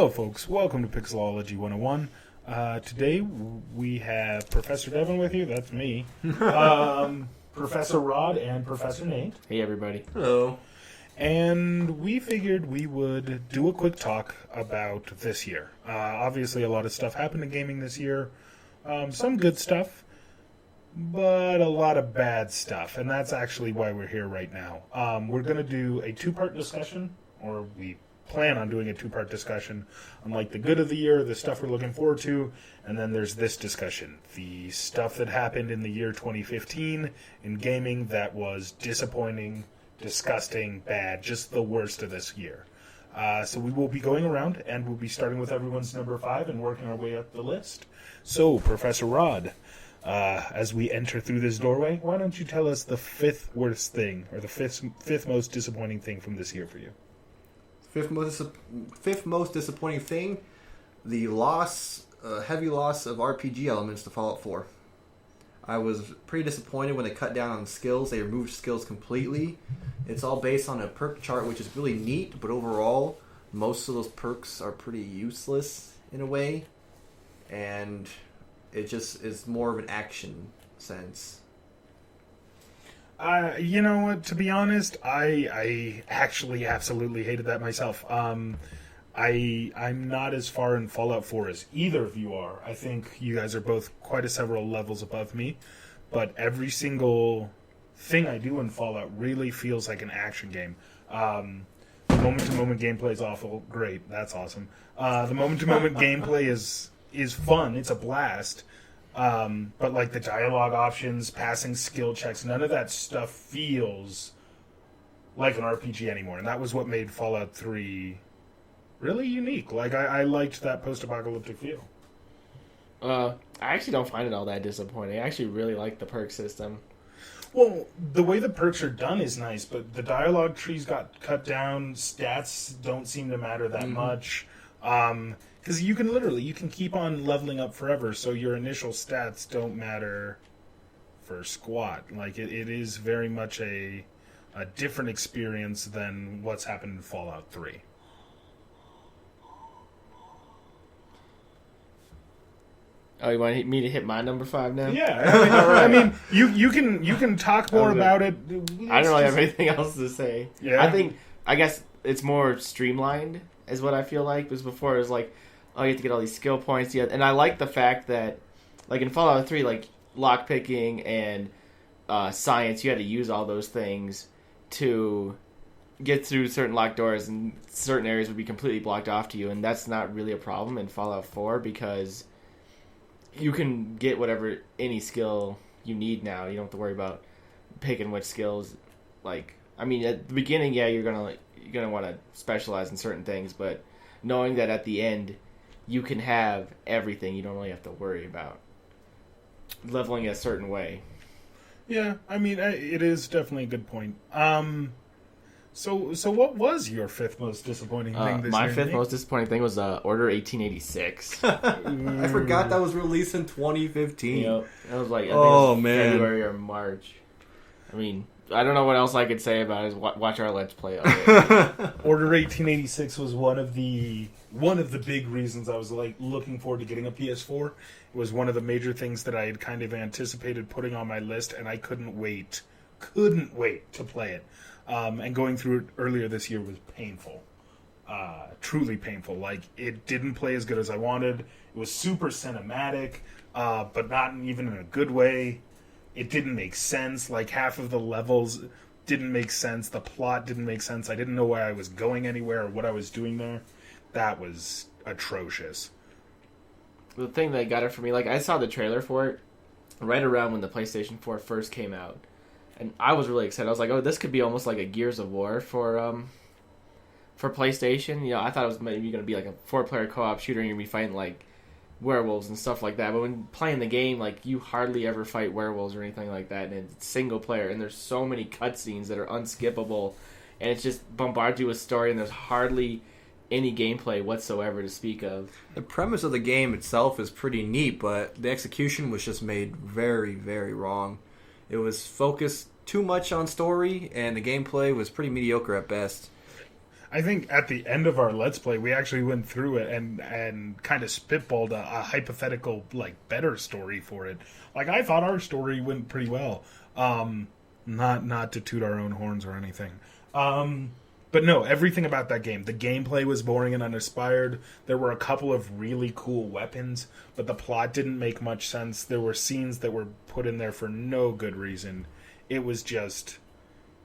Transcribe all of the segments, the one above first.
Hello, folks. Welcome to Pixelology 101. Today we have Professor Devin with you. That's me. Professor Rod and Professor Nate. Hey, everybody. Hello. And we figured we would do a quick talk about this year. Obviously, a lot of stuff happened in gaming this year. Some good stuff, but a lot of bad stuff. And that's actually why we're here right now. We're going to do a two-part discussion, or we plan on doing a two-part discussion on like the good of the year, the stuff we're looking forward to, and then there's this discussion, the stuff that happened in the year 2015 in gaming that was disappointing, disgusting, bad, just the worst of this year. So we will be going around, and we'll be starting with everyone's number 5 and working our way up the list. So, Professor Rod, as we enter through this doorway, why don't you tell us the fifth worst thing, or the fifth most disappointing thing from this year for you? Fifth most disappointing thing, the heavy loss of RPG elements to Fallout 4. I was pretty disappointed when they cut down on skills. They removed skills completely. It's all based on a perk chart, which is really neat, but overall, most of those perks are pretty useless in a way, and it just is more of an action sense. You know what? To be honest, I actually absolutely hated that myself. I'm not as far in Fallout 4 as either of you are. I think you guys are both quite a several levels above me. But every single thing I do in Fallout really feels like an action game. Moment-to-moment gameplay is awful. Great, that's awesome. The moment-to-moment gameplay is fun. It's a blast. But like the dialogue options, passing skill checks, none of that stuff feels like an RPG anymore. And that was what made Fallout 3 really unique. Like, I liked that post-apocalyptic feel. I actually don't find it all that disappointing. I actually really like the perk system. Well, the way the perks are done is nice, but the dialogue trees got cut down, stats don't seem to matter that much. Because you can keep on leveling up forever, so your initial stats don't matter for squat. Like, it is very much a different experience than what's happened in Fallout 3. Oh, you want me to hit my number 5 now? Yeah, I mean, you can talk more about it. I don't really have anything else to say. Yeah. I guess it's more streamlined, is what I feel like. Because before it was like, oh, you have to get all these skill points. Yeah, and I like the fact that, like in Fallout 3, like lockpicking and science, you had to use all those things to get through certain locked doors, and certain areas would be completely blocked off to you. And that's not really a problem in Fallout 4 because you can get any skill you need now. You don't have to worry about picking which skills. Like, I mean, at the beginning, yeah, you're gonna want to specialize in certain things, but knowing that at the end you can have everything, you don't really have to worry about leveling a certain way. Yeah, I mean, it is definitely a good point. So what was your fifth most disappointing thing this year? My fifth most disappointing thing was Order 1886. I forgot that was released in 2015. You know, it was like, I think it was February or March. I mean, I don't know what else I could say about it. Watch our Let's Play of it. Order 1886 was one of the big reasons I was like looking forward to getting a PS4. It was one of the major things that I had kind of anticipated putting on my list, and I couldn't wait to play it. And going through it earlier this year was painful. Truly painful. Like, it didn't play as good as I wanted. It was super cinematic, but not even in a good way. It didn't make sense. Like, half of the levels didn't make sense. The plot didn't make sense. I didn't know why I was going anywhere or what I was doing there. That was atrocious. The thing that got it for me, like, I saw the trailer for it right around when the PlayStation 4 first came out. And I was really excited. I was like, oh, this could be almost like a Gears of War for PlayStation. You know, I thought it was maybe going to be like a 4-player co-op shooter and you're going to be fighting, like, werewolves and stuff like that. But when playing the game, like, you hardly ever fight werewolves or anything like that. And it's single player. And there's so many cutscenes that are unskippable. And it's just bombards you with story. And there's hardly any gameplay whatsoever to speak of. The premise of the game itself is pretty neat, but the execution was just made very, very wrong. It was focused too much on story, and the gameplay was pretty mediocre at best. I think at the end of our Let's Play, we actually went through it and kind of spitballed a hypothetical, like, better story for it. Like, I thought our story went pretty well. Not to toot our own horns or anything. But no, everything about that game. The gameplay was boring and uninspired. There were a couple of really cool weapons, but the plot didn't make much sense. There were scenes that were put in there for no good reason. It was just...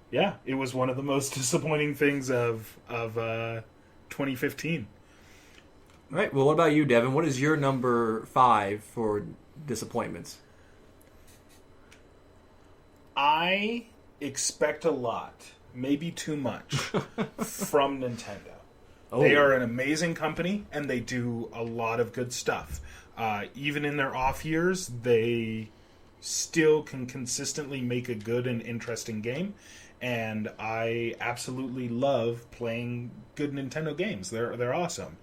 Yeah, it was one of the most disappointing things of 2015. All right. Well, what about you, Devin? What is your number 5 for disappointments? I expect a lot, maybe too much, from Nintendo. Oh. They are an amazing company, and they do a lot of good stuff. Even in their off years, they still can consistently make a good and interesting game. And I absolutely love playing good Nintendo games. They're awesome.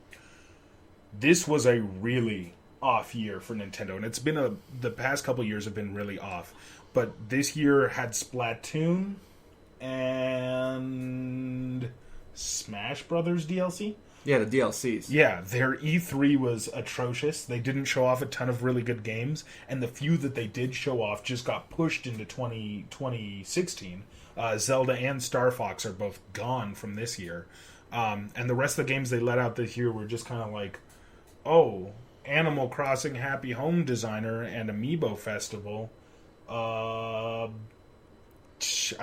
This was a really off year for Nintendo, and it's been the past couple years have been really off. But this year had Splatoon and Smash Brothers DLC. Yeah, the DLCs. Yeah, their E3 was atrocious. They didn't show off a ton of really good games, and the few that they did show off just got pushed into 2016. Zelda and Star Fox are both gone from this year. And the rest of the games they let out this year were just kind of like, oh, Animal Crossing Happy Home Designer and Amiibo Festival. I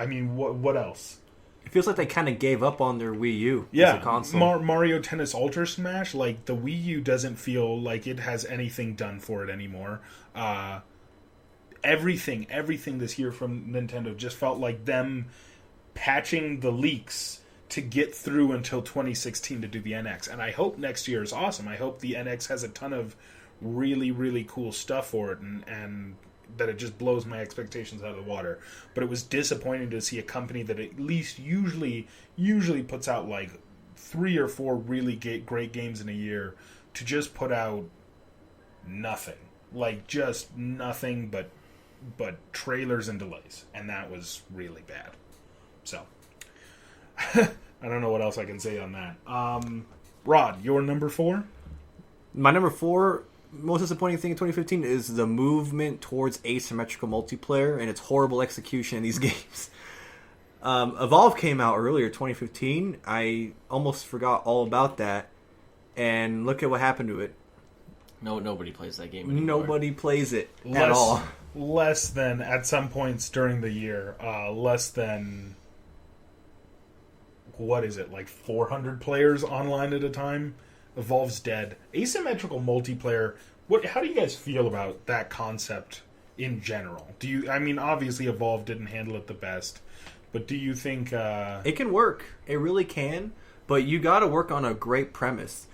mean, what else? It feels like they kind of gave up on their Wii U as a console. Mario Tennis Ultra Smash, like, the Wii U doesn't feel like it has anything done for it anymore. Everything this year from Nintendo just felt like them patching the leaks to get through until 2016 to do the NX. And I hope next year is awesome. I hope the NX has a ton of really, really cool stuff for it, and that it just blows my expectations out of the water. But it was disappointing to see a company that at least usually puts out like 3 or 4 really great games in a year to just put out nothing. Like, just nothing but trailers and delays. And that was really bad. So, I don't know what else I can say on that. Rod, your number 4? My number 4 most disappointing thing in 2015 is the movement towards asymmetrical multiplayer and its horrible execution in these games. Evolve came out earlier, 2015. I almost forgot all about that. And look at what happened to it. No, nobody plays that game anymore. Nobody plays it at all. Less than, at some points during the year, less than, what is it, like 400 players online at a time? Evolve's dead. Asymmetrical multiplayer, how do you guys feel about that concept in general? I mean, obviously Evolve didn't handle it the best, but do you think... It can work. It really can, but you gotta work on a great premise.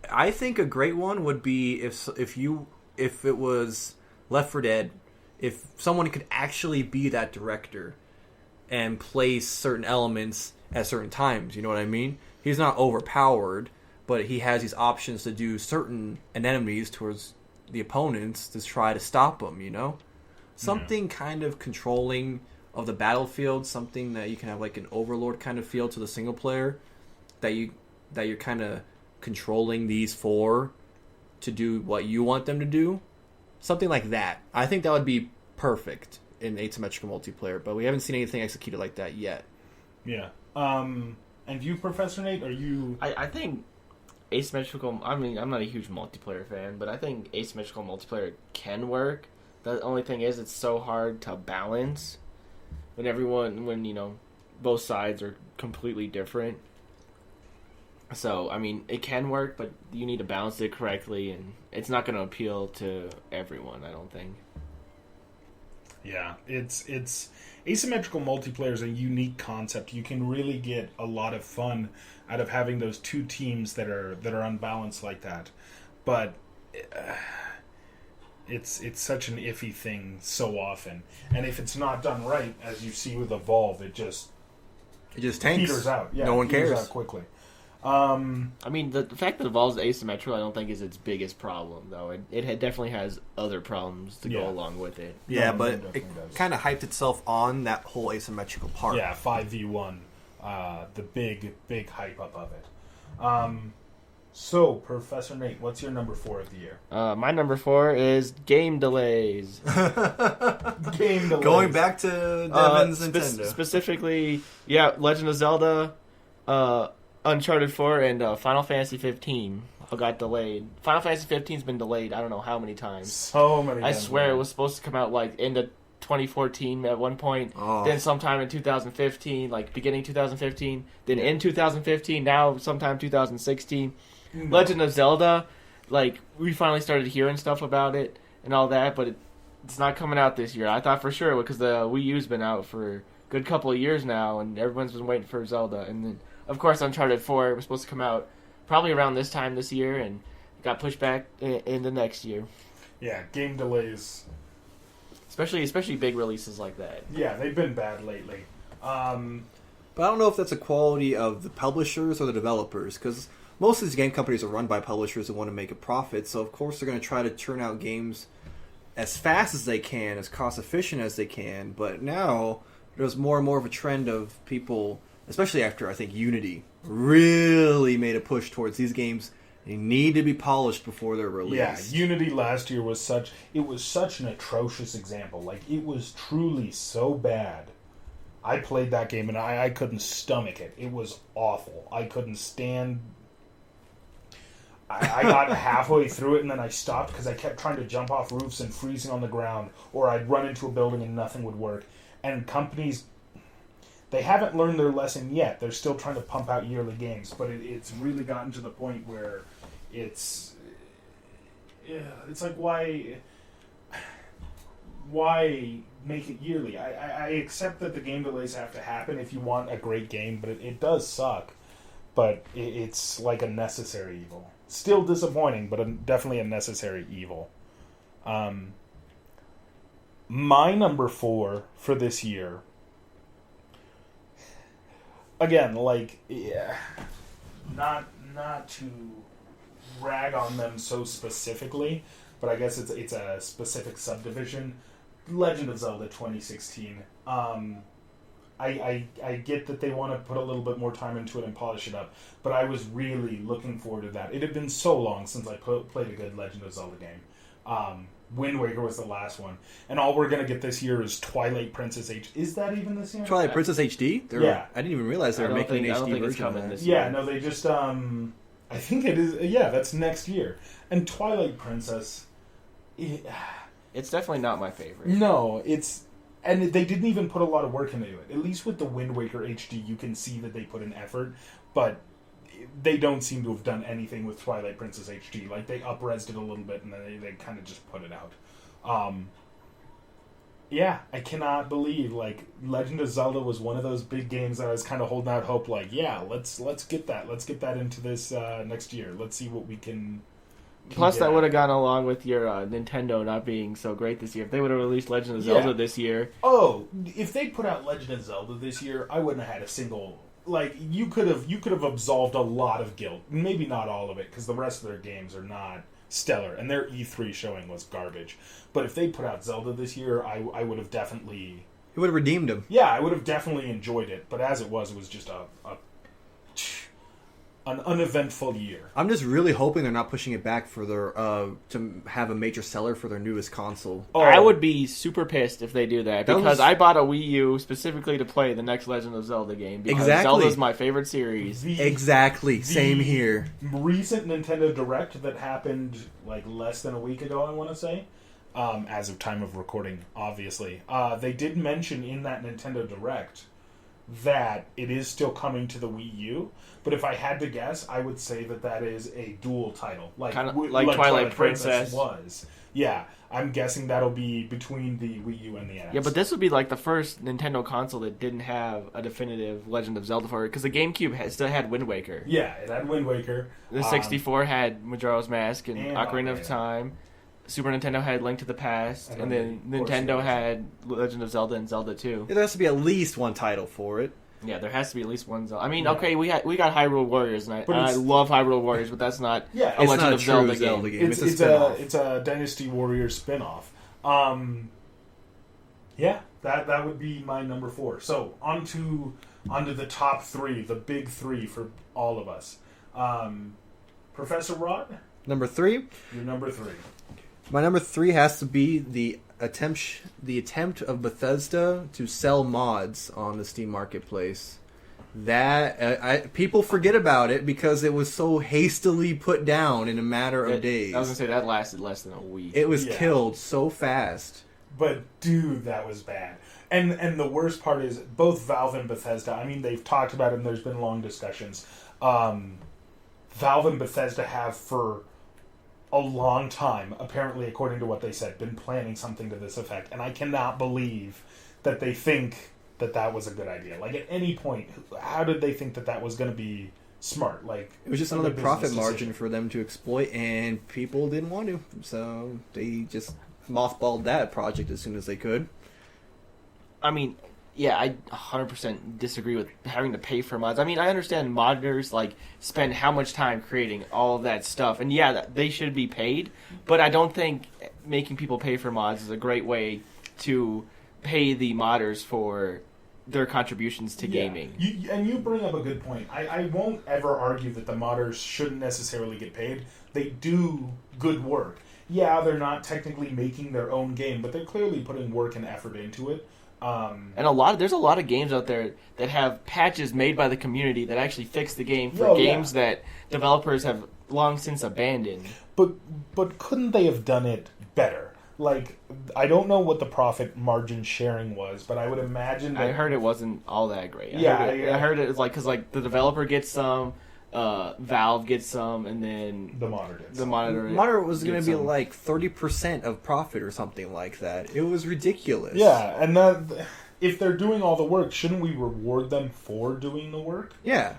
I think a great one would be if it was Left 4 Dead, if someone could actually be that director and place certain elements at certain times, you know what I mean? He's not overpowered, but he has these options to do certain enemies towards the opponents to try to stop them, you know? Something kind of controlling of the battlefield, something that you can have like an overlord kind of feel to the single player, that you're kind of controlling these 4 to do what you want them to do. Something like that. I think that would be perfect in asymmetrical multiplayer, but we haven't seen anything executed like that yet. Yeah. And you, Professor Nate, are you... I think asymmetrical... I mean, I'm not a huge multiplayer fan, but I think asymmetrical multiplayer can work. The only thing is it's so hard to balance when both sides are completely different. So, I mean, it can work, but you need to balance it correctly, and it's not going to appeal to everyone, I don't think. Yeah, it's asymmetrical multiplayer is a unique concept. You can really get a lot of fun out of having those 2 teams that are unbalanced like that. But it's such an iffy thing so often, and if it's not done right, as you see with Evolve, it just tanks. Peters out. Yeah, no one cares. Out quickly. I mean, the fact that Evolve's asymmetrical, I don't think is its biggest problem, though. It definitely has other problems to go along with it. Yeah, but it kind of hyped itself on that whole asymmetrical part. Yeah, 5v1. the big hype up of it. So, Professor Nate, what's your number 4 of the year? My number 4 is game delays. Game delays. Going back to Devin's Nintendo. Specifically, Legend of Zelda, Uncharted 4, and Final Fantasy 15 all got delayed. Final Fantasy 15's been delayed I don't know how many times. So many I times. swear it was supposed to come out like into 2014 at one point, then sometime in 2015, like beginning 2015, then in 2015, now sometime 2016. Legend of Zelda, like, we finally started hearing stuff about it and all that, but it's not coming out this year. I thought for sure, because the Wii U's been out for a good couple of years now, and everyone's been waiting for Zelda. And then, of course, Uncharted 4 was supposed to come out probably around this time this year, and got pushed back in the next year. Yeah, game delays. Especially big releases like that. Yeah, they've been bad lately. But I don't know if that's a quality of the publishers or the developers, because most of these game companies are run by publishers that want to make a profit, so of course they're going to try to churn out games as fast as they can, as cost efficient as they can. But now there's more and more of a trend of people, especially after I think Unity really made a push towards these games. They need to be polished before they're released. Yeah, Unity last year was such an atrocious example. Like, it was truly so bad. I played that game and I couldn't stomach it. It was awful. I couldn't stand. I got halfway through it and then I stopped because I kept trying to jump off roofs and freezing on the ground, or I'd run into a building and nothing would work. And companies, they haven't learned their lesson yet. They're still trying to pump out yearly games, but it's really gotten to the point where it's like, why make it yearly? I accept that the game delays have to happen if you want a great game, but it does suck. But it's like a necessary evil. Still disappointing, but definitely a necessary evil. My number 4 for this year, again, like, not to rag on them so specifically, but I guess it's a specific subdivision. Legend of Zelda 2016. I get that they want to put a little bit more time into it and polish it up, but I was really looking forward to that. It had been so long since I played a good Legend of Zelda game. Wind Waker was the last one, and all we're going to get this year is Twilight Princess HD. Is that even this year? Twilight Princess HD? Yeah. I didn't even realize they were making an HD version of that. Yeah, no, they just, I think it is, yeah, that's next year. And Twilight Princess, It's definitely not my favorite. No, and they didn't even put a lot of work into it. At least with the Wind Waker HD, you can see that they put an effort, but they don't seem to have done anything with Twilight Princess HD. Like, they up-resed it a little bit, and then they kind of just put it out. Yeah, I cannot believe, like, Legend of Zelda was one of those big games that I was kind of holding out hope, like, yeah, let's get that. Let's get that into this next year. Let's see what we can Plus, that would have gone along with your Nintendo not being so great this year. If they would have released Legend of Zelda this year... Oh, if they put out Legend of Zelda this year, I wouldn't have had a single... Like, you could have absolved a lot of guilt. Maybe not all of it, because the rest of their games are not stellar, and their E3 showing was garbage. But if they put out Zelda this year, I would have definitely... It would have redeemed him. Yeah, I would have definitely enjoyed it. But as it was just an uneventful year. I'm just really hoping they're not pushing it back for their to have a major seller for their newest console. Oh. I would be super pissed if they do that, because I bought a Wii U specifically to play the next Legend of Zelda game, because Zelda's my favorite series. Exactly. Same here. Recent Nintendo Direct that happened like less than a week ago, I want to say, as of time of recording, obviously. They did mention in that Nintendo Direct that it is still coming to the Wii U, but if I had to guess, I would say that is a dual title, like Twilight Princess was. Yeah, I'm guessing that'll be between the Wii U and the NX. Yeah, but this would be like the first Nintendo console that didn't have a definitive Legend of Zelda for it, because the GameCube still had Wind Waker. Yeah, it had Wind Waker. The 64 had Majora's Mask and Ocarina of Time. Super Nintendo had Link to the Past, and then Nintendo had Legend of Zelda and Zelda 2. There has to be at least one title for it. Yeah, there has to be at least one Zelda. I mean, okay, we got Hyrule Warriors, and I love Hyrule Warriors, but that's not a Legend of Zelda game. It's a Dynasty Warriors spin-off. Yeah, that would be my number 4. So, on to onto the top three, the big three for all of us. Professor Rod, Number 3. you're number 3. My number 3 has to be the attempt of Bethesda to sell mods on the Steam Marketplace. That people forget about it because it was so hastily put down in a matter of days. I was gonna say that lasted less than a week. It was killed so fast. But dude, that was bad. And the worst part is both Valve and Bethesda. I mean, they've talked about it, and there's been long discussions. Valve and Bethesda have for a long time, apparently, according to what they said, been planning something to this effect. And I cannot believe that they think that was a good idea. Like, at any point, how did they think that was going to be smart? Like, it was just another profit margin for them to exploit, and people didn't want to. So they just mothballed that project as soon as they could. I mean, yeah, I 100% disagree with having to pay for mods. I mean, I understand modders, like, spend how much time creating all of that stuff. And yeah, they should be paid. But I don't think making people pay for mods is a great way to pay the modders for their contributions to gaming. You bring up a good point. I won't ever argue that the modders shouldn't necessarily get paid. They do good work. Yeah, they're not technically making their own game, but they're clearly putting work and effort into it. And there's a lot of games out there that have patches made by the community that actually fix the game for games that developers have long since abandoned. But couldn't they have done it better? Like, I don't know what the profit margin sharing was, but I would imagine that... I heard it wasn't all that great. I heard it was like, because like the developer gets some, Valve gets some, and then the monitor gets the monitor was going to be like 30% of profit or something like that. It was ridiculous. Yeah, and if they're doing all the work, shouldn't we reward them for doing the work? Yeah.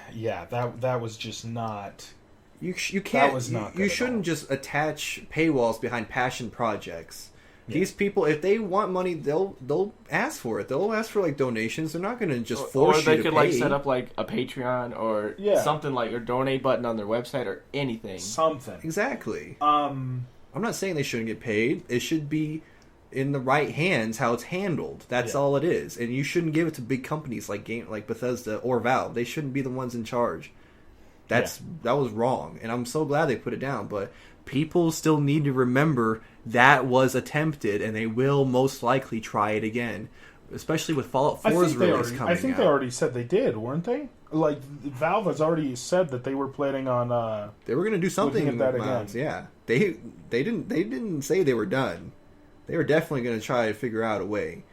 That was just not... You can't. You shouldn't just attach paywalls behind passion projects. Yeah. These people, if they want money, they'll ask for it. They'll ask for like donations. They're not going to just force you to pay. Or they could like set up like a Patreon or something like a donate button on their website or anything. Something. Exactly. I'm not saying they shouldn't get paid. It should be in the right hands how it's handled. That's all it is. And you shouldn't give it to big companies like Bethesda or Valve. They shouldn't be the ones in charge. That was wrong, and I'm so glad they put it down. But people still need to remember that was attempted, and they will most likely try it again, especially with Fallout 4's release coming out. I think they already said they did, weren't they? Like, Valve has already said that they were planning on. They were going to do something with that again. Yeah, they didn't say they were done. They were definitely going to try to figure out a way.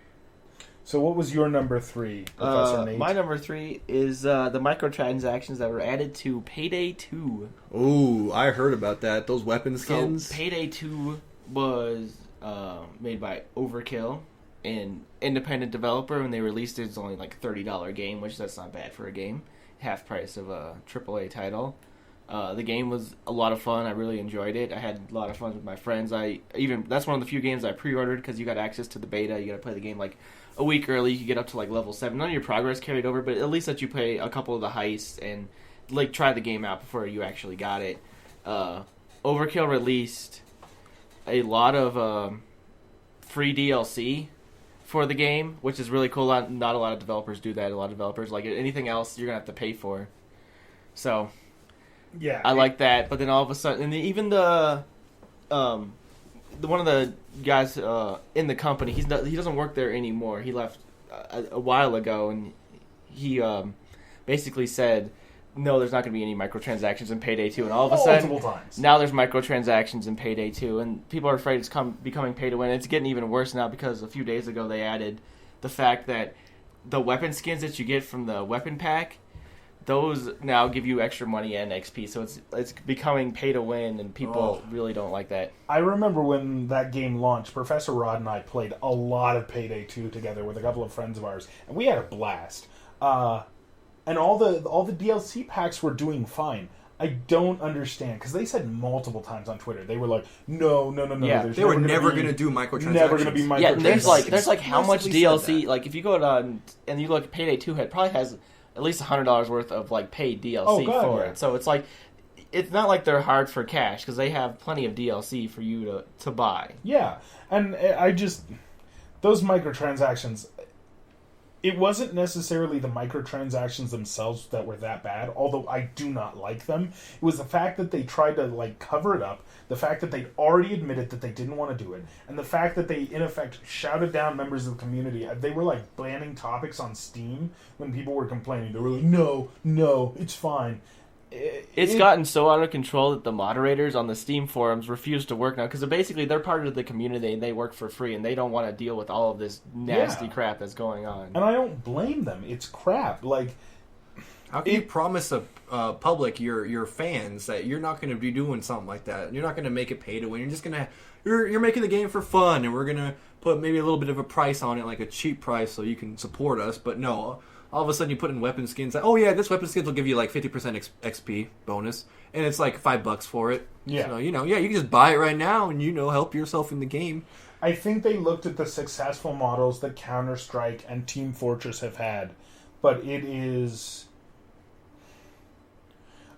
So what was your number 3, Professor Nate? My number 3 is the microtransactions that were added to Payday 2. Ooh, I heard about that. Those weapon skins. So Payday 2 was made by Overkill, an independent developer. When they released it, it's only like a $30 game, which that's not bad for a game. Half price of a AAA title. The game was a lot of fun. I really enjoyed it. I had a lot of fun with my friends. That's one of the few games I pre-ordered because you got access to the beta. You got to play the game like a week early. You could get up to like level 7. None of your progress carried over, but at least that you play a couple of the heists and like try the game out before you actually got it. Overkill released a lot of free DLC for the game, which is really cool. Not a lot of developers do that. A lot of developers, like anything else, you're gonna have to pay for. So I like that. But then all of a sudden, and even the one of the guys in the company, he doesn't work there anymore. He left a while ago, and he basically said, no, there's not going to be any microtransactions in Payday 2. And all of a sudden, now there's microtransactions in Payday 2, and people are afraid it's becoming pay to win. It's getting even worse now because a few days ago they added the fact that the weapon skins that you get from the weapon pack, those now give you extra money and XP, so it's becoming pay to win, and people really don't like that. I remember when that game launched, Professor Rod and I played a lot of Payday 2 together with a couple of friends of ours, and we had a blast. And all the DLC packs were doing fine. I don't understand, because they said multiple times on Twitter, they were like, no. Yeah, they were never going to do microtransactions. Never going to be microtransactions. Yeah, there's like how much DLC, like if you go down and you look at Payday 2, it probably has at least $100 worth of like paid DLC for it. So it's like, it's not like they're hard for cash because they have plenty of DLC for you to buy. Yeah, and I just, those microtransactions, it wasn't necessarily the microtransactions themselves that were that bad, although I do not like them. It was the fact that they tried to like cover it up, the fact that they'd already admitted that they didn't want to do it, and the fact that they in effect shouted down members of the community. They were like banning topics on Steam when people were complaining. They were like, no, it's fine. It's gotten so out of control that the moderators on the Steam forums refuse to work now because basically they're part of the community and they work for free and they don't want to deal with all of this nasty crap that's going on. And I don't blame them. It's crap. Like, how can you promise a public, your fans, that you're not going to be doing something like that? You're not going to make it pay to win. You're just going to you're making the game for fun, and we're going to put maybe a little bit of a price on it, like a cheap price, so you can support us. But no. All of a sudden, you put in weapon skins. Like, oh yeah, this weapon skins will give you like 50% XP bonus, and it's like $5 for it. Yeah. So you can just buy it right now, and help yourself in the game. I think they looked at the successful models that Counter-Strike and Team Fortress have had, but it is.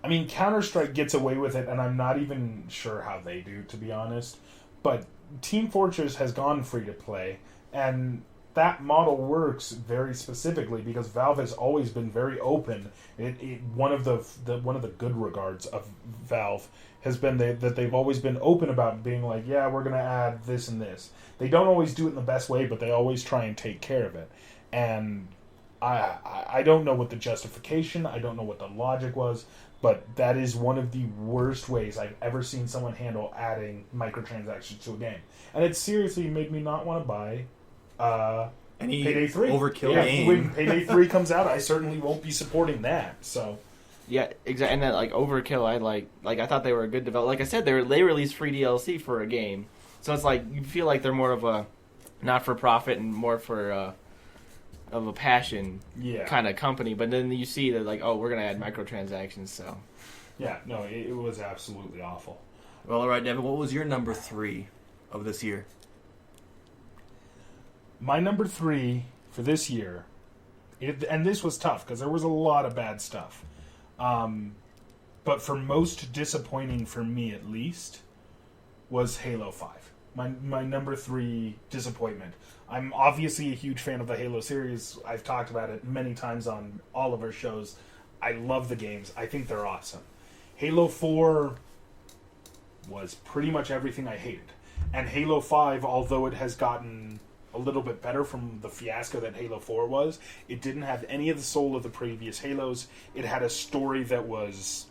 I mean, Counter-Strike gets away with it, and I'm not even sure how they do, to be honest. But Team Fortress has gone free to play, and that model works very specifically because Valve has always been very open. One of the good regards of Valve has been that they've always been open about being like, yeah, we're going to add this and this. They don't always do it in the best way, but they always try and take care of it. And I don't know what the justification, I don't know what the logic was, but that is one of the worst ways I've ever seen someone handle adding microtransactions to a game. And it seriously made me not want to buy any Payday 3. Overkill game. When Payday 3 comes out, I certainly won't be supporting that. So yeah, exactly. And then like Overkill, I thought they were a good developer. Like I said, they released free DLC for a game, so it's like you feel like they're more of a not for profit and more for of a passion kind of company. But then you see that like, oh, we're gonna add microtransactions. So yeah, no, it was absolutely awful. Well, all right, Devin, what was your number 3 of this year? My number 3 for this year, and this was tough because there was a lot of bad stuff. But for most disappointing for me, at least, was Halo 5. My number 3 disappointment. I'm obviously a huge fan of the Halo series. I've talked about it many times on all of our shows. I love the games. I think they're awesome. Halo 4 was pretty much everything I hated. And Halo 5, although it has gotten a little bit better from the fiasco that Halo 4 was, it didn't have any of the soul of the previous Halos. It had a story that was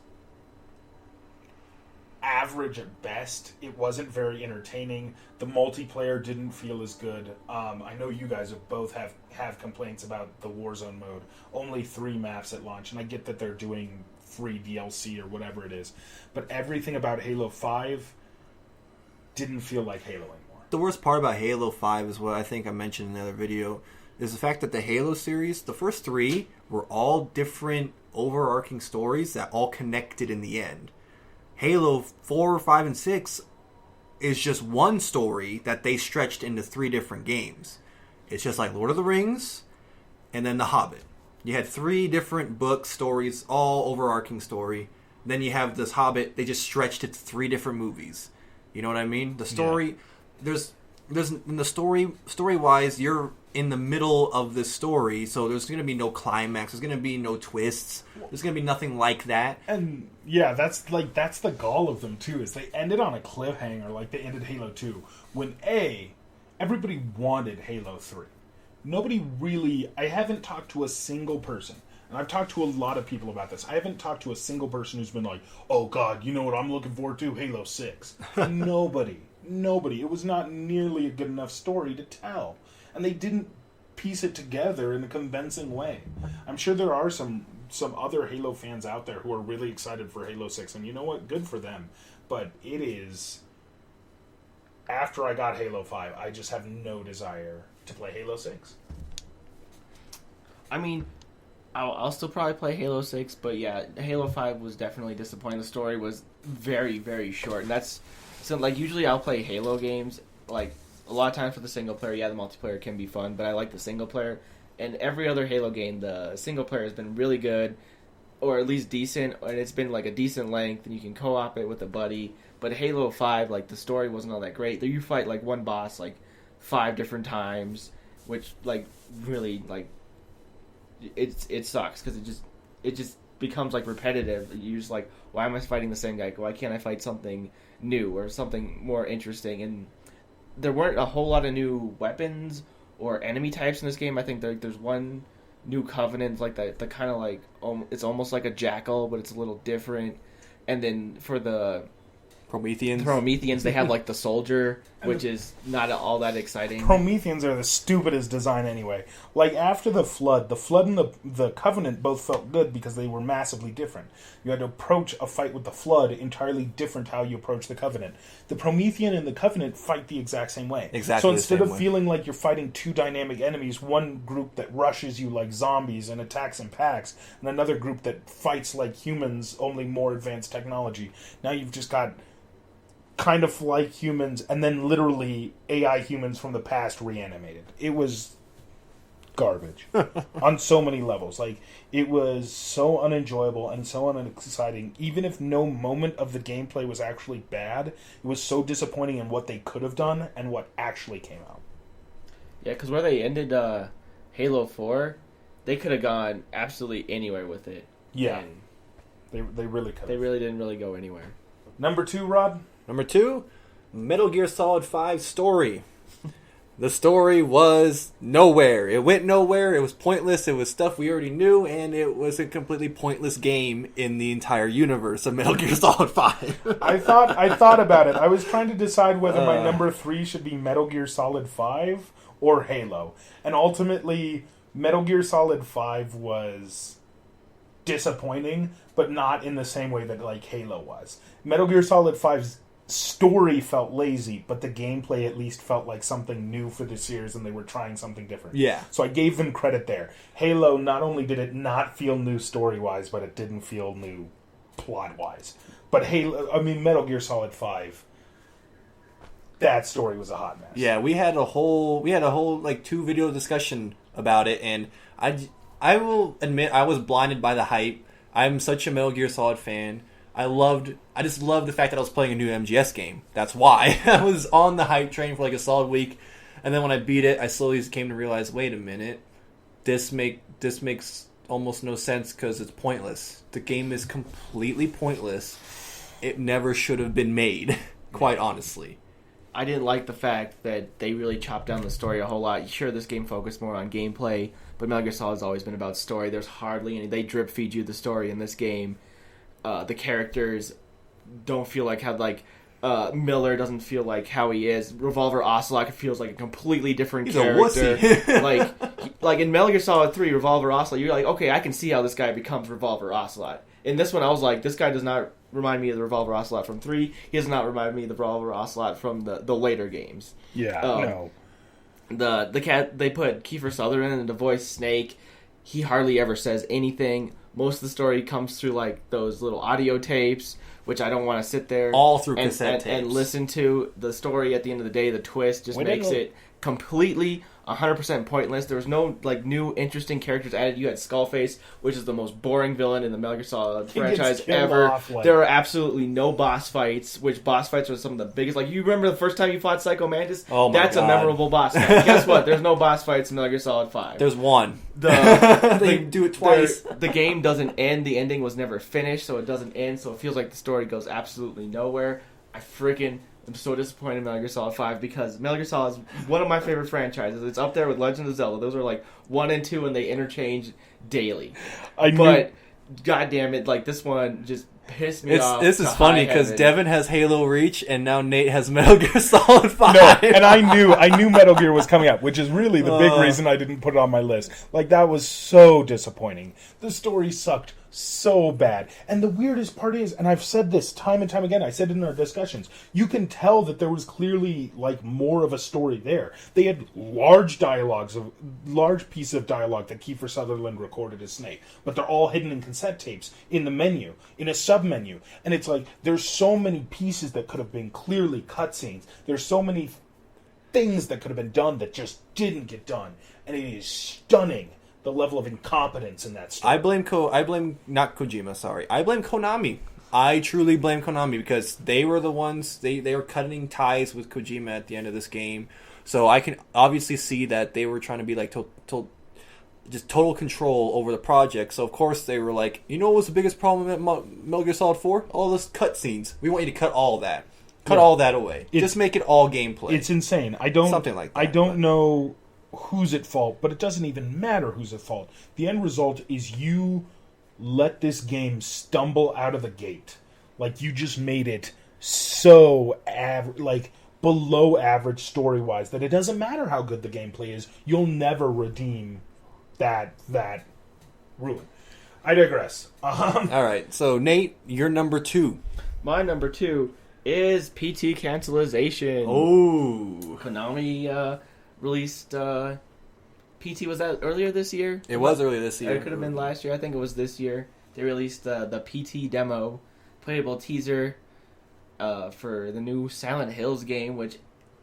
average at best. It wasn't very entertaining. The multiplayer didn't feel as good. I know you guys both have complaints about the Warzone mode. Only 3 maps at launch, and I get that they're doing free DLC or whatever it is. But everything about Halo 5 didn't feel like Halo anymore. The worst part about Halo 5 is what I think I mentioned in another video, is the fact that the Halo series, the first 3 were all different overarching stories that all connected in the end. Halo 4, 5, and 6 is just one story that they stretched into 3 different games. It's just like Lord of the Rings and then The Hobbit. You had 3 different book stories, all overarching story. Then you have this Hobbit, they just stretched it to 3 different movies. You know what I mean? The story... Yeah. There's in the story wise, you're in the middle of this story, so there's going to be no climax. There's going to be no twists. There's going to be nothing like that. And yeah, that's the gall of them too. Is they ended on a cliffhanger, like they ended Halo 2, when everybody wanted Halo 3. Nobody really. I haven't talked to a single person, and I've talked to a lot of people about this. I haven't talked to a single person who's been like, "Oh God, you know what I'm looking forward to? Halo 6." Nobody. It was not nearly a good enough story to tell. And they didn't piece it together in a convincing way. I'm sure there are some other Halo fans out there who are really excited for Halo 6. And you know what? Good for them. But it is... After I got Halo 5, I just have no desire to play Halo 6. I mean, I'll still probably play Halo 6. But yeah, Halo 5 was definitely disappointing. The story was very, very short. And that's... So, like, usually I'll play Halo games, like, a lot of times for the single player. Yeah, the multiplayer can be fun, but I like the single player. And every other Halo game, the single player has been really good, or at least decent, and it's been, like, a decent length, and you can co-op it with a buddy. But Halo 5, like, the story wasn't all that great. You fight, like, one boss, like, 5 different times, which, like, really, like, it sucks because it just becomes like repetitive. You're just like, why am I fighting the same guy? Why can't I fight something new or something more interesting? And there weren't a whole lot of new weapons or enemy types in this game. I think there's one new covenant, like the kind of like it's almost like a jackal, but it's a little different. And then for the Prometheans, they have like the soldier, which is not all that exciting. Prometheans are the stupidest design anyway. Like, after the Flood and the Covenant both felt good because they were massively different. You had to approach a fight with the Flood entirely different how you approach the Covenant. The Promethean and the Covenant fight the exact same way. Exactly. So instead of feeling like you're fighting two dynamic enemies, one group that rushes you like zombies and attacks in packs, and another group that fights like humans, only more advanced technology, now you've just got kind of like humans, and then literally AI humans from the past reanimated. It was garbage on so many levels. Like, it was so unenjoyable and so unexciting. Even if no moment of the gameplay was actually bad, it was so disappointing in what they could have done and what actually came out. Yeah, because where they ended Halo 4, they could have gone absolutely anywhere with it. Yeah, they really could have. They really didn't really go anywhere. Number 2, Rob? Number 2, Metal Gear Solid 5 story. The story was nowhere. It went nowhere. It was pointless. It was stuff we already knew, and it was a completely pointless game in the entire universe of Metal Gear Solid 5. I thought about it. I was trying to decide whether my number 3 should be Metal Gear Solid 5 or Halo. And ultimately, Metal Gear Solid 5 was disappointing, but not in the same way that like Halo was. Metal Gear Solid 5's story felt lazy, but the gameplay at least felt like something new for the series, and they were trying something different. Yeah. So I gave them credit there. Halo, not only did it not feel new story-wise, but it didn't feel new plot-wise. But Metal Gear Solid 5, that story was a hot mess. Yeah, we had a whole like 2-video discussion about it, and I will admit I was blinded by the hype. I'm such a Metal Gear Solid fan. I just loved the fact that I was playing a new MGS game. That's why. I was on the hype train for like a solid week, and then when I beat it, I slowly came to realize, wait a minute, this makes almost no sense because it's pointless. The game is completely pointless. It never should have been made, quite honestly. I didn't like the fact that they really chopped down the story a whole lot. Sure, this game focused more on gameplay, but Metal Gear Solid has always been about story. There's hardly any. They drip feed you the story in this game. The characters don't feel like how Miller doesn't feel like how he is. Revolver Ocelot feels like a completely different character. A wussy. like in Metal Gear Solid 3, Revolver Ocelot, you're like, okay, I can see how this guy becomes Revolver Ocelot. In this one, I was like, this guy does not remind me of the Revolver Ocelot from 3. He does not remind me of the Revolver Ocelot from the later games. Yeah, no. The cat, they put Kiefer Sutherland in to voice Snake. He hardly ever says anything. Most of the story comes through like those little audio tapes, which I don't want to sit there all through cassette tapes and listen to. The story at the end of the day, the twist just makes it completely 100% pointless. There was no like new interesting characters added. You had Skullface, which is the most boring villain in the Metal Gear Solid franchise ever. There are absolutely no boss fights, which boss fights are some of the biggest. Like, you remember the first time you fought Psycho Mantis? Oh my That's God. a memorable boss fight. Guess what? There's no boss fights in Metal Gear Solid 5. There's one. They do it twice. The game doesn't end. The ending was never finished, so it doesn't end. So it feels like the story goes absolutely nowhere. I'm so disappointed in Metal Gear Solid 5 because Metal Gear Solid is one of my favorite franchises. It's up there with Legend of Zelda. Those are like 1 and 2, and they interchange daily. But God damn it, like this one just pissed me off. This is funny because heaven. Devin has Halo Reach, and now Nate has Metal Gear Solid 5. No, and I knew Metal Gear was coming up, which is really the big reason I didn't put it on my list. Like, that was so disappointing. The story sucked so bad. And the weirdest part is, and I've said this time and time again, I said it in our discussions, you can tell that there was clearly like more of a story there. They had large piece of dialogue that Kiefer Sutherland recorded as Snake, but they're all hidden in cassette tapes in the menu, in a sub-menu. And it's like, there's so many pieces that could have been clearly cutscenes. There's so many things that could have been done that just didn't get done. And it is stunning, the level of incompetence in that story. I blame not Kojima, sorry. I blame Konami. I truly blame Konami because they were the ones, they were cutting ties with Kojima at the end of this game. So I can obviously see that they were trying to be like just total control over the project. So of course they were like, you know what was the biggest problem at Metal Gear Solid 4? All those cutscenes. We want you to cut all that. Cut all that away. Just make it all gameplay. It's insane. Something like that. I don't know who's at fault, but it doesn't even matter who's at fault. The end result is you let this game stumble out of the gate. Like, you just made it so below average story-wise that it doesn't matter how good the gameplay is. You'll never redeem that ruin. I digress. All right, so Nate, you're number 2. My number 2 is PT Cancellation. Oh. Konami released PT, was that earlier this year? It was earlier this year. It could have been last year. I think it was this year. They released the PT demo, playable teaser for the new Silent Hills game, which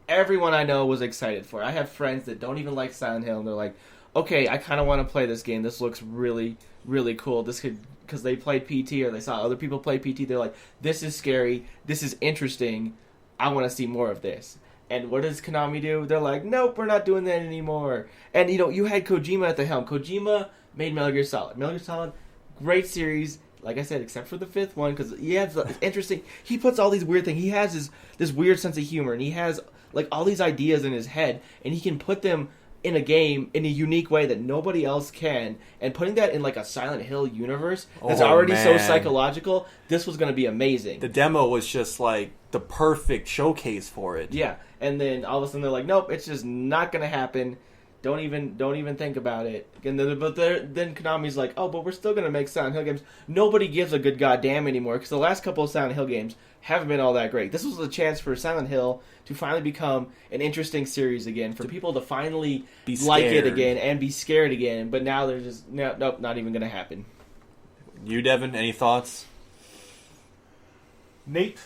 everyone I know was excited for. I have friends that don't even like Silent Hill, and they're like, okay, I kind of want to play this game. This looks really, really cool. This could... because they played PT or they saw other people play PT, they're like, this is scary, this is interesting, I want to see more of this. And what does Konami do? They're like, nope, we're not doing that anymore. And, you had Kojima at the helm. Kojima made Metal Gear Solid. Metal Gear Solid, great series, like I said, except for the 5th one, because he has interesting... He puts all these weird things. He has this weird sense of humor, and he has, all these ideas in his head, and he can put them in a game in a unique way that nobody else can, and putting that in a Silent Hill universe that's already so psychological, this was going to be amazing. The demo was just the perfect showcase for it. Yeah, and then all of a sudden they're like, nope, it's just not going to happen. Don't even think about it. And then Konami's like, oh, but we're still going to make Silent Hill games. Nobody gives a good goddamn anymore, because the last couple of Silent Hill games haven't been all that great. This was a chance for Silent Hill to finally become an interesting series again, for people to finally like it again and be scared again. But now they're just, nope, not even going to happen. You, Devin, any thoughts? Nate,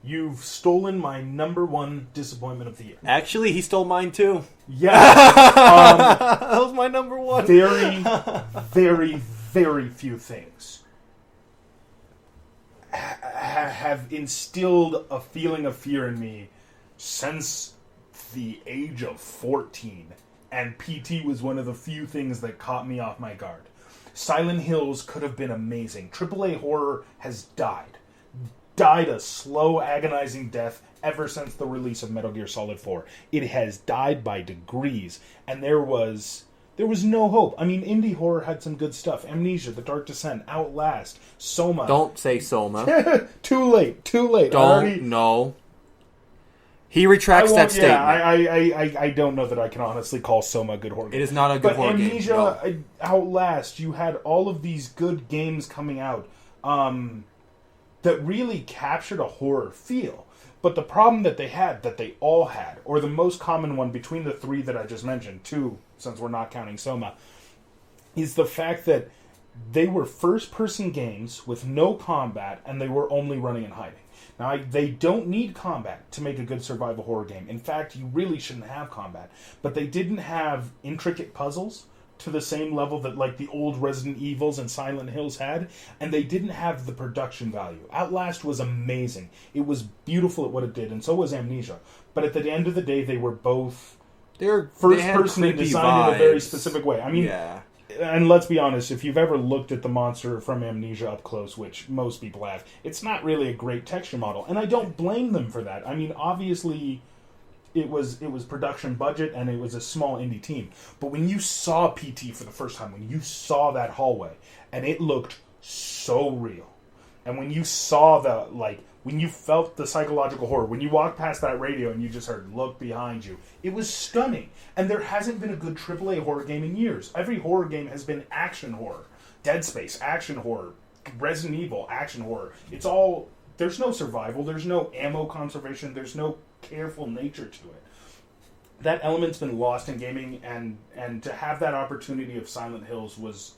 you've stolen my number 1 disappointment of the year. Actually, he stole mine too. Yeah. That was my number 1. Very, very, very few things have instilled a feeling of fear in me since the age of 14. And PT was one of the few things that caught me off my guard. Silent Hills could have been amazing. AAA horror has died a slow, agonizing death ever since the release of Metal Gear Solid 4. It has died by degrees, and there was no hope. I mean, indie horror had some good stuff. Amnesia, The Dark Descent, Outlast, Soma. Don't say Soma. Too late. No. He retracts that statement. I don't know that I can honestly call Soma a good horror game. It is not a good horror game. Amnesia, no. Outlast, you had all of these good games coming out that really captured a horror feel. But the problem that they all had, or the most common one between the 3 that I just mentioned, 2, since we're not counting Soma, is the fact that they were first-person games with no combat, and they were only running and hiding. Now, they don't need combat to make a good survival horror game. In fact, you really shouldn't have combat. But they didn't have intricate puzzles to the same level that the old Resident Evils and Silent Hills had, and they didn't have the production value. Outlast was amazing. It was beautiful at what it did, and so was Amnesia. But at the end of the day, they were both first person and designed in a very specific way. I mean, yeah. And let's be honest, if you've ever looked at the monster from Amnesia up close, which most people have, it's not really a great texture model, and I don't blame them for that. I mean, obviously it was production budget, and it was a small indie team. But when you saw PT for the first time, when you saw that hallway, and it looked so real, and when you saw when you felt the psychological horror, when you walked past that radio and you just heard, look behind you, it was stunning. And there hasn't been a good AAA horror game in years. Every horror game has been action horror. Dead Space, action horror. Resident Evil, action horror. It's all... There's no survival. There's no ammo conservation. There's no careful nature to it. That element's been lost in gaming, and to have that opportunity of Silent Hills was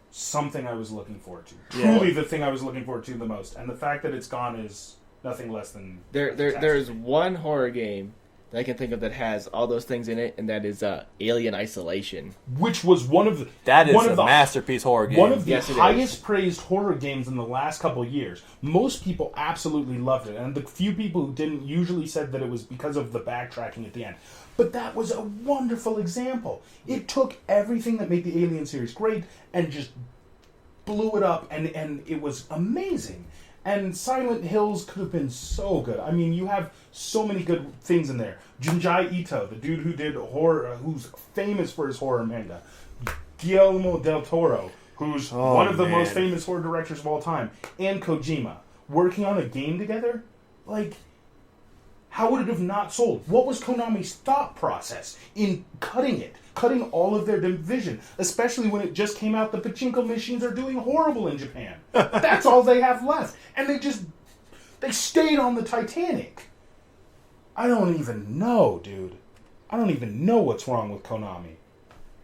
something I was looking forward to. Truly the thing I was looking forward to the most. And the fact that it's gone is nothing less than... There's one horror game that I can think of that has all those things in it, and that is Alien Isolation. Which was one of the masterpiece horror game. One of the Yes, it is. highest praised horror games in the last couple of years. Most people absolutely loved it, and the few people who didn't usually said that it was because of the backtracking at the end. But that was a wonderful example. It took everything that made the Alien series great and just blew it up, and it was amazing. And Silent Hills could have been so good. I mean, you have so many good things in there. Junji Ito, the dude who did horror, who's famous for his horror manga. Guillermo del Toro, who's one of the most famous horror directors of all time. And Kojima. Working on a game together? Like, how would it have not sold? What was Konami's thought process in cutting it? Cutting all of their division, especially when it just came out the pachinko machines are doing horrible in Japan. That's all they have left. And they stayed on the Titanic. I don't even know, dude. I don't even know what's wrong with Konami.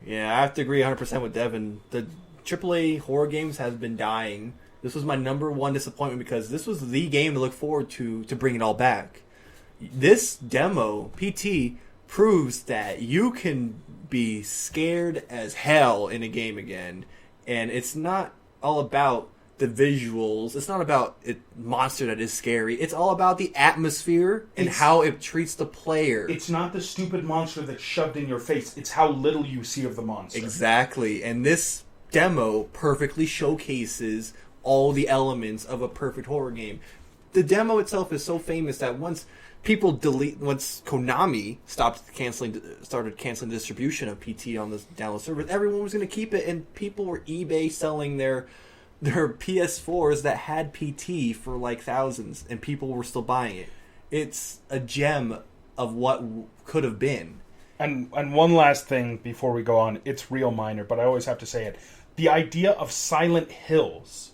Yeah, I have to agree 100% with Devin. The AAA horror games have been dying. This was my number one disappointment because this was the game to look forward to bring it all back. This demo, PT, proves that you can be scared as hell in a game again, and it's not all about the visuals. It's not about a monster that is scary. It's all about the atmosphere and how it treats the player. It's not the stupid monster that's shoved in your face. It's how little you see of the monster. Exactly, and this demo perfectly showcases all the elements of a perfect horror game. The demo itself is so famous that once Konami started canceling distribution of PT on the download server, everyone was going to keep it, and people were eBay selling their PS4s that had PT for like thousands, and people were still buying it. It's a gem of what could have been. And one last thing before we go on, it's real minor, but I always have to say it. The idea of Silent Hills,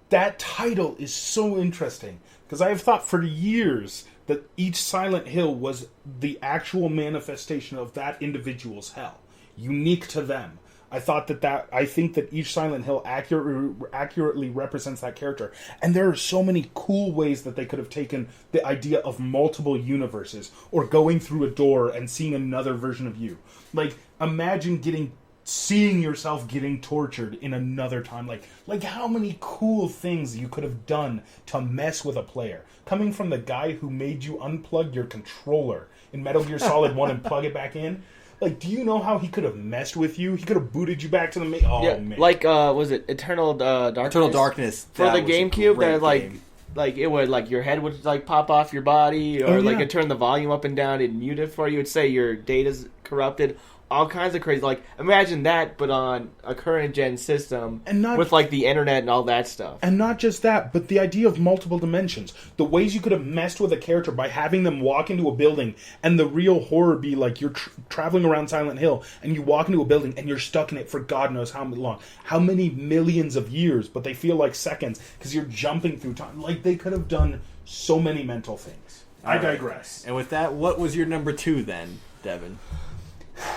that title is so interesting, because I have thought for years that each Silent Hill was the actual manifestation of that individual's hell, unique to them. I think that each Silent Hill accurately represents that character, and there are so many cool ways that they could have taken the idea of multiple universes, or going through a door and seeing another version of you. Like, imagine seeing yourself getting tortured in another time. Like how many cool things you could have done to mess with a player. Coming from the guy who made you unplug your controller in Metal Gear Solid 1 and plug it back in. Like, do you know how he could have messed with you? He could have booted you back to the man. Like, was it Eternal Darkness? Eternal Darkness. For the GameCube, that like it would, like, your head would like pop off your body, or like it turned the volume up and down, it'd mute it for you, it'd say your data's corrupted. All kinds of crazy. Like, imagine that, but on a current gen system, and with like the internet and all that stuff. And not just that, but the idea of multiple dimensions. The ways you could have messed with a character by having them walk into a building, and the real horror be like you're traveling around Silent Hill, and you walk into a building, and you're stuck in it for God knows how long, how many millions of years, but they feel like seconds because you're jumping through time. Like, they could have done so many mental things. I digress. And with that, what was your number 2 then, Devin?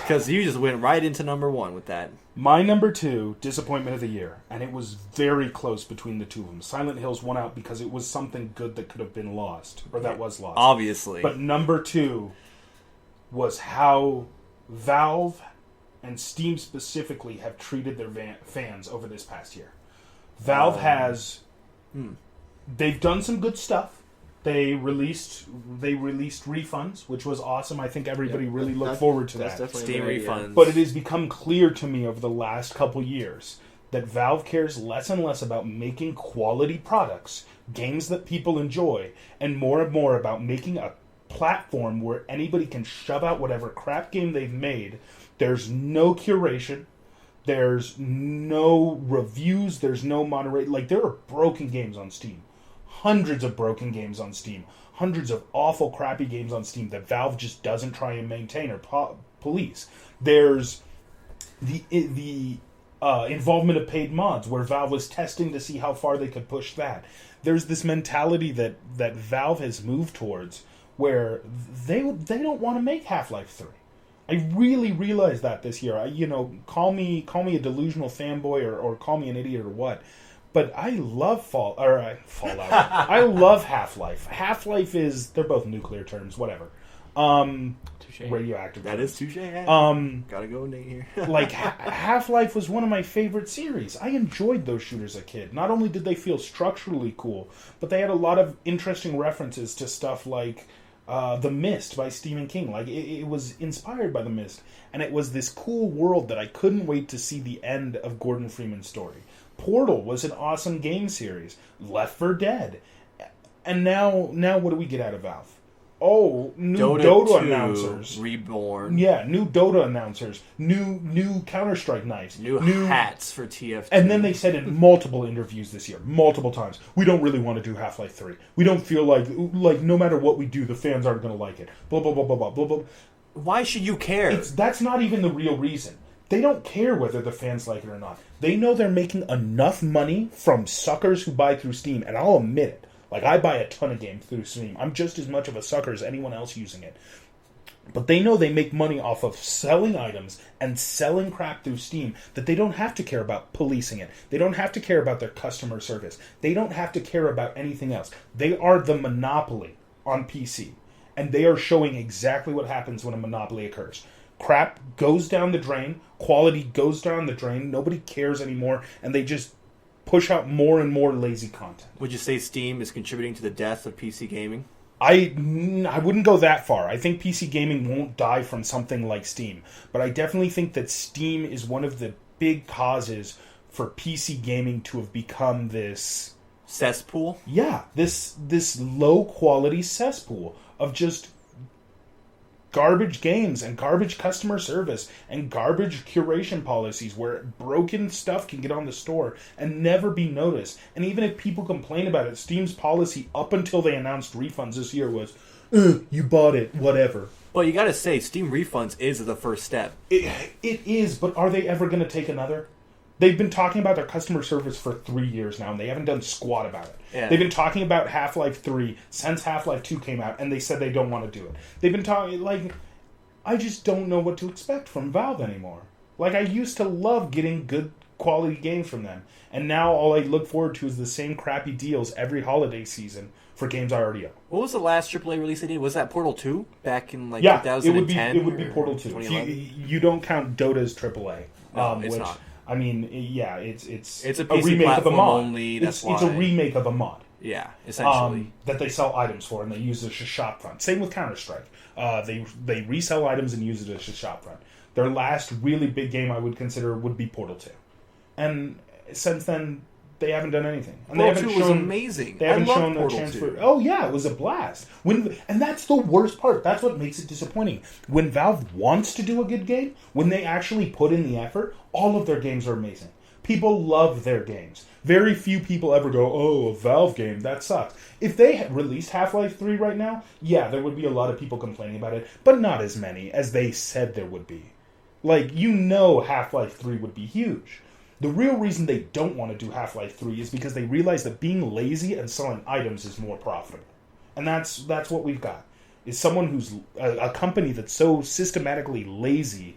Because you just went right into number 1 with that. My number 2, disappointment of the year, and it was very close between the two of them. Silent Hills won out because it was something good that could have been lost, or that was lost. Obviously. But number 2 was how Valve and Steam specifically have treated their fans over this past year. Valve has... They've done some good stuff. They released refunds, which was awesome. I think everybody really looked forward to that. Steam refunds. But it has become clear to me over the last couple years that Valve cares less and less about making quality products, games that people enjoy, and more about making a platform where anybody can shove out whatever crap game they've made. There's no curation. There's no reviews. There's no moderation. Like, there are broken games on Steam. Hundreds of broken games on Steam. Hundreds of awful, crappy games on Steam that Valve just doesn't try and maintain or police. There's the involvement of paid mods, where Valve was testing to see how far they could push that. There's this mentality that Valve has moved towards, where they don't want to make Half-Life 3. I really realized that this year. Call me a delusional fanboy or call me an idiot or what. But I love Fallout. I love Half-Life. Half-Life they're both nuclear terms, whatever. Touché. Radioactive. That is touche. Gotta go, Nate here. Like Half-Life was one of my favorite series. I enjoyed those shooters as a kid. Not only did they feel structurally cool, but they had a lot of interesting references to stuff like The Mist by Stephen King. Like it was inspired by The Mist, and it was this cool world that I couldn't wait to see the end of Gordon Freeman's story. Portal was an awesome game series. Left 4 Dead. And now what do we get out of Valve? Oh, new Dota 2 announcers. Reborn. Yeah, new Dota announcers. New Counter-Strike knives. New hats for TF2. And then they said in multiple interviews this year, multiple times, we don't really want to do Half-Life 3. We don't feel like no matter what we do, the fans aren't going to like it. Blah, blah, blah, blah, blah, blah, blah. Why should you care? That's not even the real reason. They don't care whether the fans like it or not. They know they're making enough money from suckers who buy through Steam, and I'll admit it. Like, I buy a ton of games through Steam. I'm just as much of a sucker as anyone else using it. But they know they make money off of selling items and selling crap through Steam that they don't have to care about policing it. They don't have to care about their customer service. They don't have to care about anything else. They are the monopoly on PC. And they are showing exactly what happens when a monopoly occurs. Crap goes down the drain. Quality goes down the drain. Nobody cares anymore. And they just push out more and more lazy content. Would you say Steam is contributing to the death of PC gaming? I wouldn't go that far. I think PC gaming won't die from something like Steam. But I definitely think that Steam is one of the big causes for PC gaming to have become this cesspool? Yeah, this low-quality cesspool of just garbage games and garbage customer service and garbage curation policies where broken stuff can get on the store and never be noticed. And even if people complain about it, Steam's policy up until they announced refunds this year was, you bought it, whatever. Well, you gotta say, Steam refunds is the first step. It is, but are they ever going to take another? They've been talking about their customer service for 3 years now, and they haven't done squat about it. Yeah. They've been talking about Half-Life 3 since Half-Life 2 came out, and they said they don't want to do it. They've been talking, I just don't know what to expect from Valve anymore. I used to love getting good quality games from them, and now all I look forward to is the same crappy deals every holiday season for games I already own. What was the last AAA release they did? Was that Portal 2 back in 2010? It would be Portal 2. You don't count Dota's AAA. No, it's not. I mean, yeah, it's a PC remake of a mod. only. It's a remake of a mod. Yeah, essentially. That they sell items for, and they use it as a shop front. Same with Counter-Strike. They resell items and use it as a shop front. Their last really big game I would consider would be Portal 2. And since then, they haven't done anything. And Portal 2 was amazing. They haven't I shown love a chance 2. for. Oh yeah, it was a blast. And that's the worst part. That's what makes it disappointing. When Valve wants to do a good game, when they actually put in the effort, all of their games are amazing. People love their games. Very few people ever go, "Oh, a Valve game, that sucks." If they had released Half-Life 3 right now, yeah, there would be a lot of people complaining about it, but not as many as they said there would be. Half-Life 3 would be huge. The real reason they don't want to do Half-Life 3 is because they realize that being lazy and selling items is more profitable. And that's what we've got. Is someone who's a company that's so systematically lazy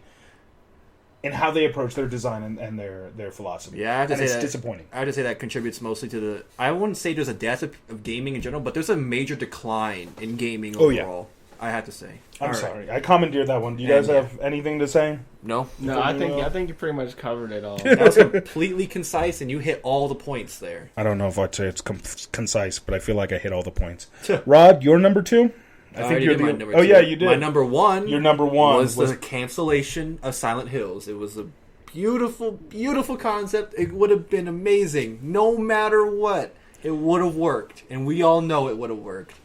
in how they approach their design and their philosophy. Yeah, I have to say it's that, disappointing. I have to say that contributes mostly to the... I wouldn't say there's a death of gaming in general, but there's a major decline in gaming overall. I have to say. I'm sorry. I commandeered that one. Do you guys have anything to say? No? No, I think you pretty much covered it all. That was completely concise, and you hit all the points there. I don't know if I'd say it's concise, but I feel like I hit all the points. Rod, your number 2? I think you're my number 2. Oh, yeah, you did. My number 1. Your number 1 was the cancellation of Silent Hills. It was a beautiful, beautiful concept. It would have been amazing. No matter what, it would have worked. And we all know it would have worked.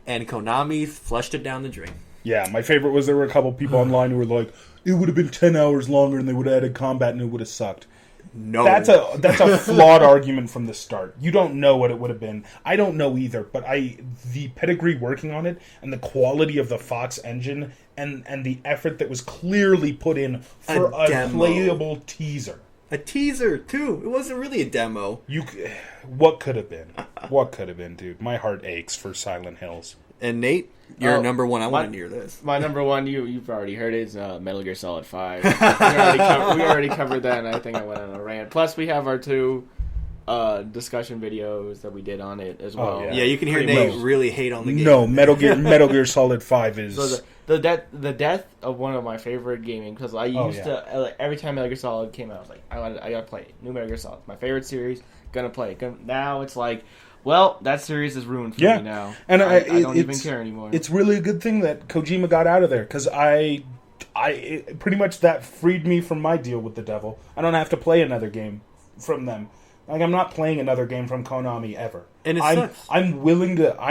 And Konami flushed it down the drain. Yeah, my favorite was there were a couple people online who were like, it would have been 10 hours longer and they would have added combat and it would have sucked. No. That's a flawed argument from the start. You don't know what it would have been. I don't know either, but the pedigree working on it and the quality of the Fox engine and the effort that was clearly put in for a playable teaser. A teaser, too. It wasn't really a demo. What could have been? What could have been, dude? My heart aches for Silent Hills. And Nate, your number 1. I want to hear this. My number 1, you've already heard it, is Metal Gear Solid 5. We already covered that, and I think I went on a rant. Plus, we have our 2 discussion videos that we did on it as well. Yeah, you can hear Nate really hate on the game. No, Metal Gear Solid 5 is... the death of one of my favorite gaming, because I used to like, every time Metal Gear Solid came out, I was like, I gotta play it. New Metal Gear Solid, my favorite series, gonna play it. Now it's like, well, that series is ruined for me now, and I don't even care anymore. It's really a good thing that Kojima got out of there, because pretty much that freed me from my deal with the devil. I don't have to play another game from them. Like, I'm not playing another game from Konami ever. And I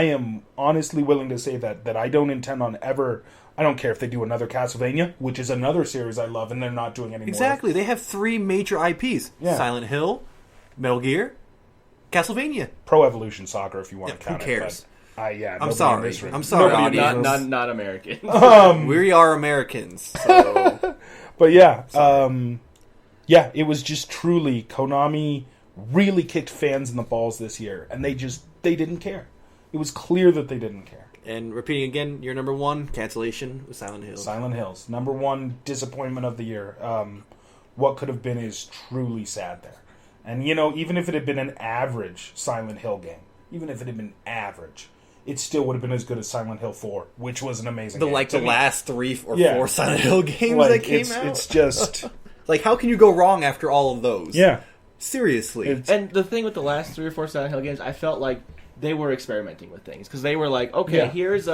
am honestly willing to say that I don't intend on ever. I don't care if they do another Castlevania, which is another series I love, and they're not doing anymore. Exactly. They have 3 major IPs. Yeah. Silent Hill, Metal Gear, Castlevania. Pro Evolution Soccer, if you want to count who cares? it. I'm sorry. I'm sorry, Nobody audience. not American. We are Americans. So. But yeah, it was just truly Konami really kicked fans in the balls this year, and they didn't care. It was clear that they didn't care. And repeating again, your number 1 cancellation was Silent Hill. Silent Hills, number 1 disappointment of the year. What could have been is truly sad there. And even if it had been an average Silent Hill game, even if it had been average, it still would have been as good as Silent Hill 4, which was an amazing game. The last 3 or 4 Silent Hill games that came out. It's just like, how can you go wrong after all of those? Yeah. Seriously. And the thing with the last 3 or 4 Silent Hill games, I felt like they were experimenting with things, because they were like, okay, here's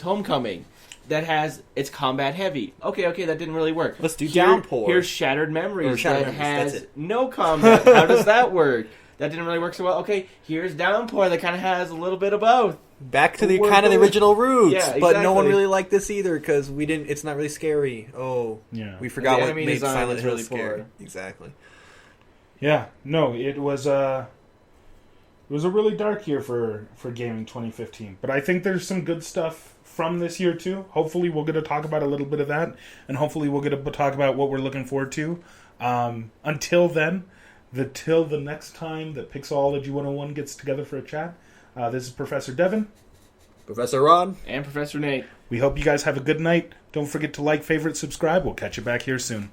Homecoming that it's combat heavy. Okay, that didn't really work. Let's do Downpour. Here's Shattered Memories Shattered that Memories, has no combat. How does that work? That didn't really work so well. Okay, here's Downpour that kind of has a little bit of both. Back to the kind of the original roots, yeah, but no one really liked this either because we didn't. It's not really scary. Oh, yeah, we forgot what enemy made design Silent was Hill really scary. poor. Exactly. Yeah, no, it was a really dark year for gaming 2015. But I think there's some good stuff from this year too. Hopefully we'll get to talk about a little bit of that, and hopefully we'll get to talk about what we're looking forward to. Until then, till the next time that Pixelology 101 gets together for a chat, this is Professor Devin, Professor Ron, and Professor Nate. We hope you guys have a good night. Don't forget to like, favorite, subscribe. We'll catch you back here soon.